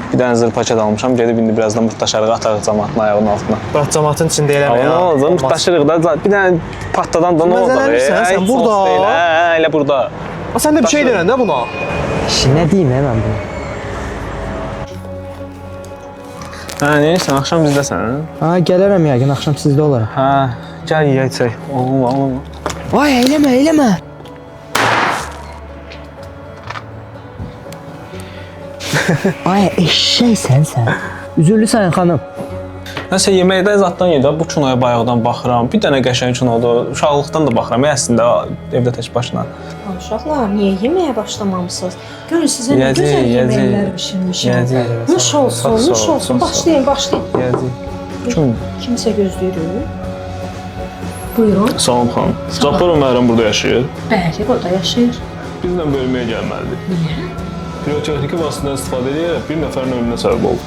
Bir dənə zır paket almışam, gedib indi birazdan mırtdaşarıq, atarıq cəmaatın ayağının altına. Bax, cəmaatın içində eləmə ya. Nə olacaq, mırtdaşırıq da, bir dənə patladan da nə olacaq? Məzələnirsən sən burada. Elə burada. Sən də bir şey deyirən də buna. Nə deyim mən bunu? Hə, neyəsən, axşam bizdəsən? Ha, gələrəm yəqin, axşam sizdə olaram. Hə, gəl yeyək çək. Olma. Vay, eləmə. Ay, eşşəksən sən. Üzürlüsən xanım. Nəsə yeməkdə zaddan yedim. Bu kinoya bayaqdan baxıram. Bir dənə qəşəng kinodur. Uşaqlıqdan da baxıram. Əslində evdə tək başına. Uşaqlar, niyə yeməyə başlamamısınız? Görün sizə nə gözəl yeməklər bişirmişəm. Nuş olsun. Başlayın. Kim? Kimsə gözləyir. Buyurun. Salam xanım. Cabbar Ömərəm burada yaşayır. Bəli, burada yaşayır. Bizlə bölməyə gəlməlidir. Niyə? Pirotexniki vasitədən istifadə edərək bir nəfərin ölümünə səbəb oldu.